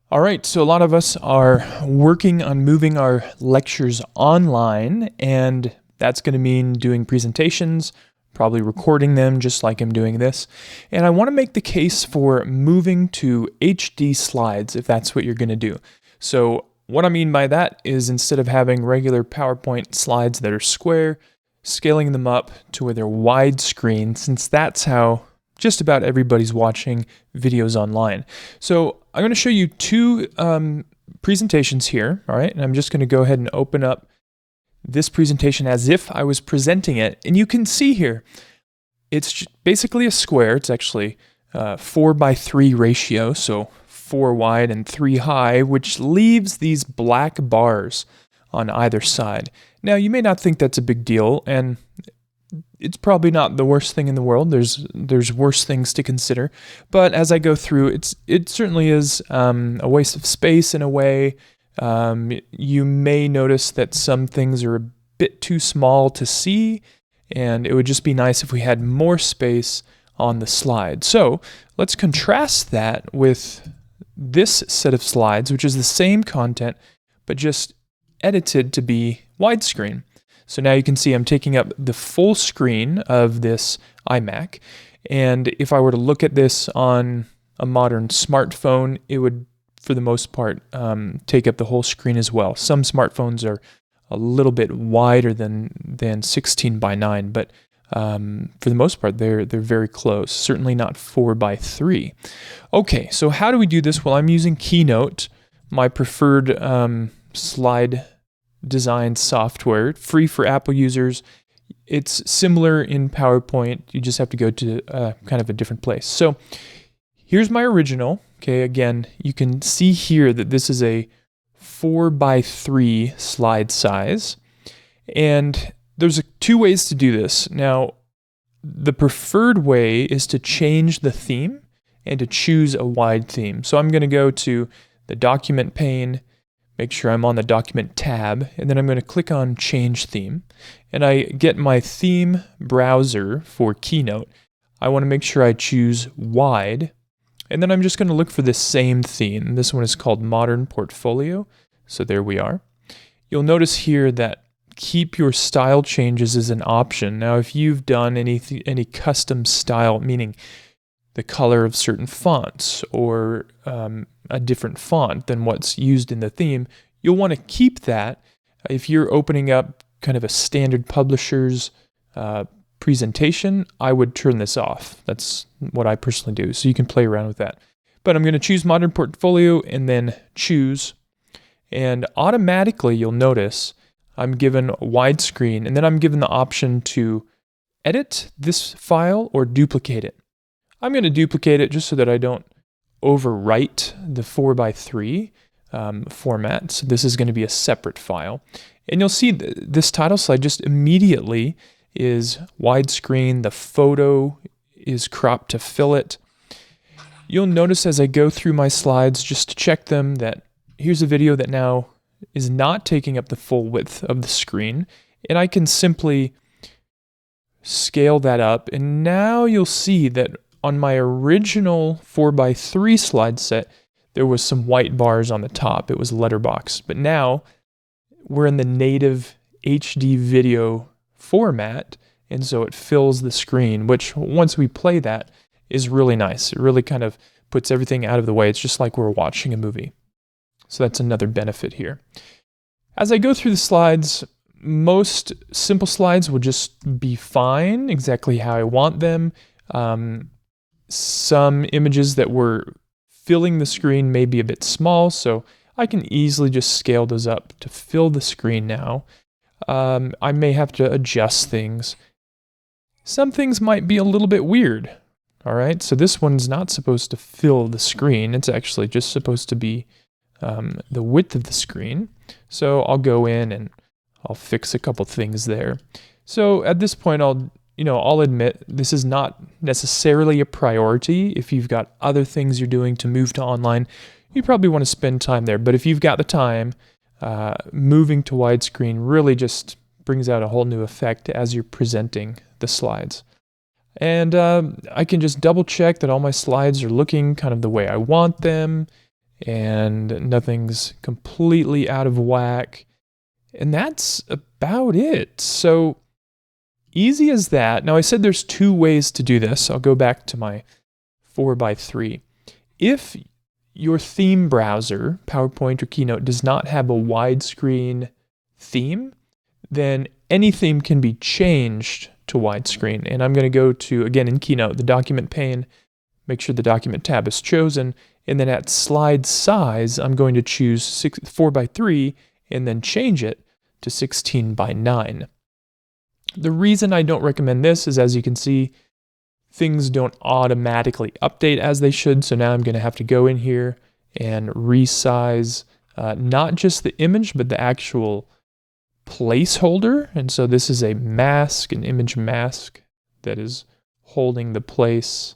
All right, so a lot of us are working on moving our lectures online, and that's going to mean doing presentations, probably recording them just like I'm doing this. And I want to make the case for moving to HD slides if that's what you're going to do. So what I mean by that is instead of having regular PowerPoint slides that are square, scaling them up to where they're widescreen, since that's how just about everybody's watching videos online. So I'm going to show you two presentations here, all right? And I'm just going to go ahead and open up this presentation as if I was presenting it. And you can see here, it's basically a square. It's actually 4:3 ratio, so 4 wide and 3 high, which leaves these black bars on either side. Now, you may not think that's a big deal, and it's probably not the worst thing in the world. There's worse things to consider. But as I go through, it certainly is a waste of space in a way. You may notice that some things are a bit too small to see, and it would just be nice if we had more space on the slide. So let's contrast that with this set of slides, which is the same content, but just edited to be widescreen. So now you can see I'm taking up the full screen of this iMac, and if I were to look at this on a modern smartphone, it would, for the most part, take up the whole screen as well. Some smartphones are a little bit wider than 16:9, but for the most part, they're very close. Certainly not 4:3. Okay, so how do we do this? Well, I'm using Keynote, my preferred slide design software, free for Apple users. It's similar in PowerPoint. You just have to go to kind of a different place. So here's my original. Okay, again, you can see here that this is a 4:3 slide size. And there's two ways to do this. Now, the preferred way is to change the theme and to choose a wide theme. So I'm going to go to the document pane, make sure I'm on the document tab, and then I'm going to click on change theme. And I get my theme browser for Keynote. I want to make sure I choose wide, and then I'm just going to look for this same theme. This one is called Modern Portfolio. So there we are. You'll notice here that keep your style changes is an option. Now, if you've done any custom style, meaning the color of certain fonts or a different font than what's used in the theme, you'll want to keep that. If you're opening up kind of a standard publisher's presentation, I would turn this off. That's what I personally do, so you can play around with that. But I'm going to choose Modern Portfolio and then choose, and automatically you'll notice I'm given widescreen, and then I'm given the option to edit this file or duplicate it. I'm going to duplicate it just so that I don't overwrite the 4:3 format. So this is going to be a separate file. And you'll see this title slide just immediately is widescreen. The photo is cropped to fill it. You'll notice as I go through my slides, just to check them, that here's a video that now is not taking up the full width of the screen. And I can simply scale that up. And now you'll see that on my original 4:3 slide set, there was some white bars on the top. It was letterbox. But now we're in the native HD video format, and so it fills the screen, which once we play that is really nice. It really kind of puts everything out of the way. It's just like we're watching a movie. So that's another benefit here. As I go through the slides, most simple slides will just be fine, exactly how I want them. Some images that were filling the screen may be a bit small, so I can easily just scale those up to fill the screen now. I may have to adjust things. Some things might be a little bit weird. All right, so this one's not supposed to fill the screen. It's actually just supposed to be the width of the screen. So I'll go in and I'll fix a couple things there. So at this point, I'll admit this is not necessarily a priority. If you've got other things you're doing to move to online, you probably want to spend time there. But if you've got the time, moving to widescreen really just brings out a whole new effect as you're presenting the slides. And I can just double check that all my slides are looking kind of the way I want them. and nothing's completely out of whack. And that's about it. So easy as that. Now I said there's 2 ways to do this. I'll go back to my 4x3. If your theme browser, PowerPoint or Keynote, does not have a widescreen theme, then any theme can be changed to widescreen. And I'm going to go to, again in Keynote, the document pane, make sure the document tab is chosen, and then at slide size, I'm going to choose 4x3 and then change it to 16:9. The reason I don't recommend this is, as you can see, things don't automatically update as they should. So now I'm going to have to go in here and resize not just the image, but the actual placeholder. And so this is a mask, an image mask that is holding the place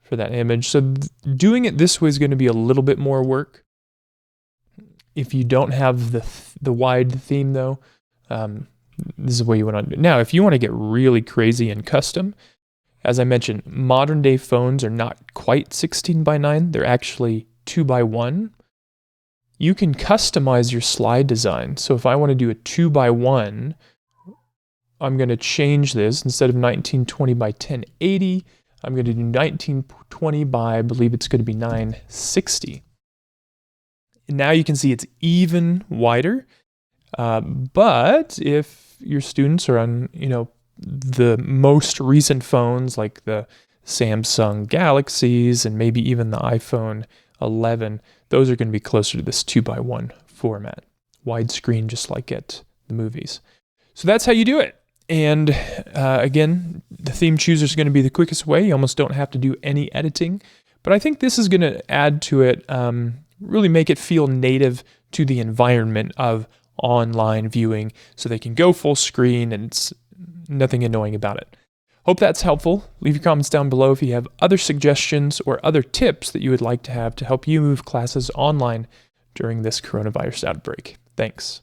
for that image. So doing it this way is going to be a little bit more work. If you don't have the wide theme though, this is the way you want to do it. Now, if you want to get really crazy and custom, as I mentioned, modern day phones are not quite 16:9. They're actually 2:1. You can customize your slide design. So if I want to do a 2:1, I'm going to change this. Instead of 1920 by 1080, I'm going to do 1920 by, I believe it's going to be 960. And now you can see it's even wider. But if your students are on, the most recent phones like the Samsung Galaxies and maybe even the iPhone 11, those are going to be closer to this 2:1 format, widescreen, just like at the movies. So that's how you do it. And again, the theme chooser is going to be the quickest way. You almost don't have to do any editing. But I think this is going to add to it, really make it feel native to the environment of online viewing, so they can go full screen and it's nothing annoying about it. Hope that's helpful. Leave your comments down below if you have other suggestions or other tips that you would like to have to help you move classes online during this coronavirus outbreak. Thanks.